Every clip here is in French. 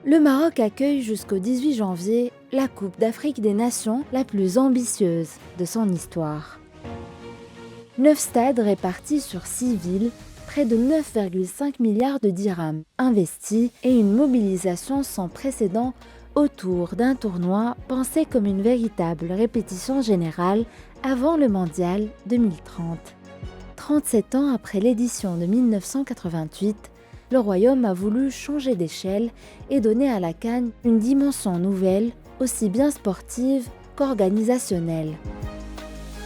Le Maroc accueille jusqu'au 18 janvier la Coupe d'Afrique des Nations la plus ambitieuse de son histoire. 9 stades répartis sur 6 villes, près de 9,5 milliards de dirhams investis et une mobilisation sans précédent autour d'un tournoi pensé comme une véritable répétition générale avant le mondial 2030. 37 ans après l'édition de 1988, le Royaume a voulu changer d'échelle et donner à la CAN une dimension nouvelle, aussi bien sportive qu'organisationnelle.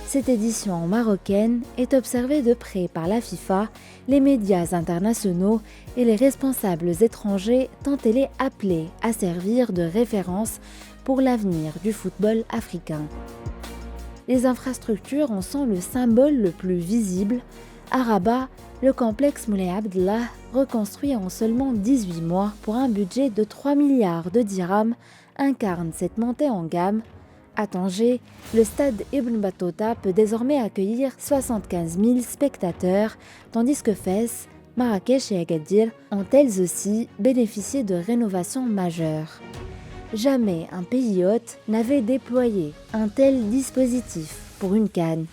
Cette édition marocaine est observée de près par la FIFA, les médias internationaux et les responsables étrangers tant elle est appelée à servir de référence pour l'avenir du football africain. Les infrastructures en sont le symbole le plus visible. À Rabat, le complexe Moulay Abdellah, reconstruit en seulement 18 mois pour un budget de 3 milliards de dirhams, incarne cette montée en gamme. À Tanger, le stade Ibn Battuta peut désormais accueillir 75 000 spectateurs, tandis que Fès, Marrakech et Agadir ont elles aussi bénéficié de rénovations majeures. Jamais un pays hôte n'avait déployé un tel dispositif pour une CAN.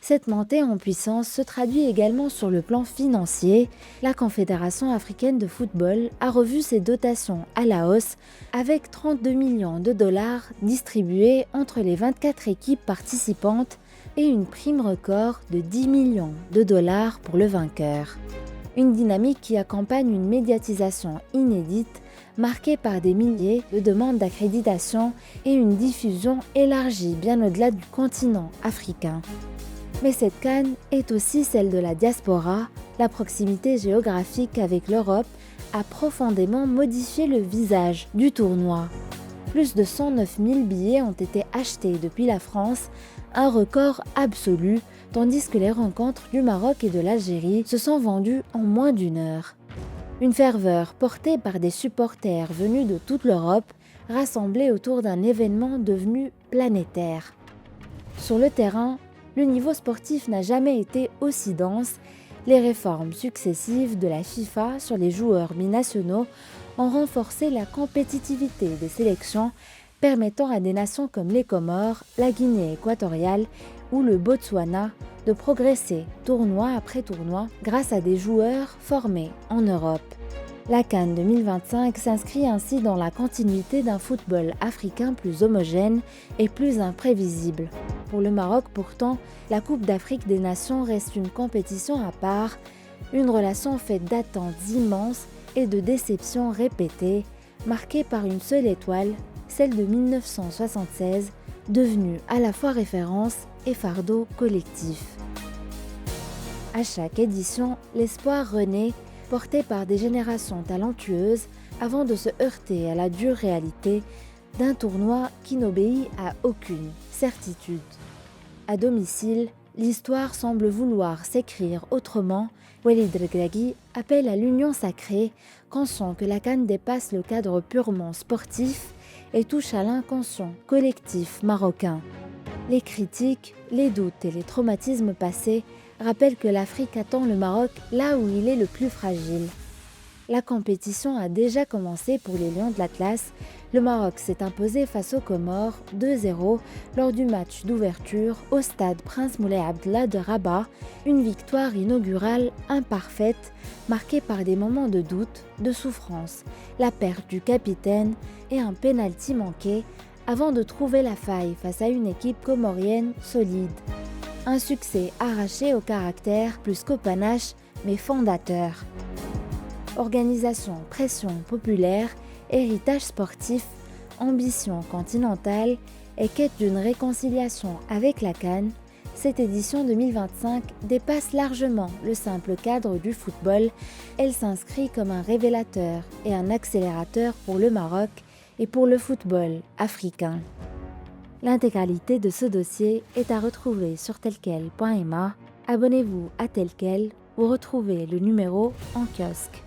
Cette montée en puissance se traduit également sur le plan financier. La Confédération africaine de football a revu ses dotations à la hausse avec 32 millions de dollars distribués entre les 24 équipes participantes et une prime record de 10 millions de dollars pour le vainqueur. Une dynamique qui accompagne une médiatisation inédite marquée par des milliers de demandes d'accréditation et une diffusion élargie bien au-delà du continent africain. Mais cette CAN est aussi celle de la diaspora. La proximité géographique avec l'Europe a profondément modifié le visage du tournoi. Plus de 109 000 billets ont été achetés depuis la France, un record absolu, tandis que les rencontres du Maroc et de l'Algérie se sont vendues en moins d'une heure. Une ferveur portée par des supporters venus de toute l'Europe, rassemblés autour d'un événement devenu planétaire. Sur le terrain, le niveau sportif n'a jamais été aussi dense. Les réformes successives de la FIFA sur les joueurs binationaux ont renforcé la compétitivité des sélections, permettant à des nations comme les Comores, la Guinée équatoriale ou le Botswana de progresser tournoi après tournoi grâce à des joueurs formés en Europe. La CAN 2025 s'inscrit ainsi dans la continuité d'un football africain plus homogène et plus imprévisible. Pour le Maroc, pourtant, la Coupe d'Afrique des Nations reste une compétition à part, une relation faite d'attentes immenses et de déceptions répétées, marquée par une seule étoile, celle de 1976, devenue à la fois référence et fardeau collectif. À chaque édition, l'espoir renaît, porté par des générations talentueuses, avant de se heurter à la dure réalité d'un tournoi qui n'obéit à aucune certitude. À domicile, l'histoire semble vouloir s'écrire autrement. Walid Regragui appelle à l'union sacrée, conscient que la CAN dépasse le cadre purement sportif et touche à l'inconscient collectif marocain. Les critiques, les doutes et les traumatismes passés rappellent que l'Afrique attend le Maroc là où il est le plus fragile. La compétition a déjà commencé pour les Lions de l'Atlas. Le Maroc s'est imposé face aux Comores 2-0 lors du match d'ouverture au stade Prince Moulay Abdellah de Rabat, une victoire inaugurale imparfaite, marquée par des moments de doute, de souffrance, la perte du capitaine et un pénalty manqué avant de trouver la faille face à une équipe comorienne solide. Un succès arraché au caractère plus qu'au panache, mais fondateur. Organisation, pression populaire, héritage sportif, ambition continentale et quête d'une réconciliation avec la CAN, cette édition 2025 dépasse largement le simple cadre du football. Elle s'inscrit comme un révélateur et un accélérateur pour le Maroc et pour le football africain. L'intégralité de ce dossier est à retrouver sur telquel.ma. Abonnez-vous à Telquel ou retrouvez le numéro en kiosque.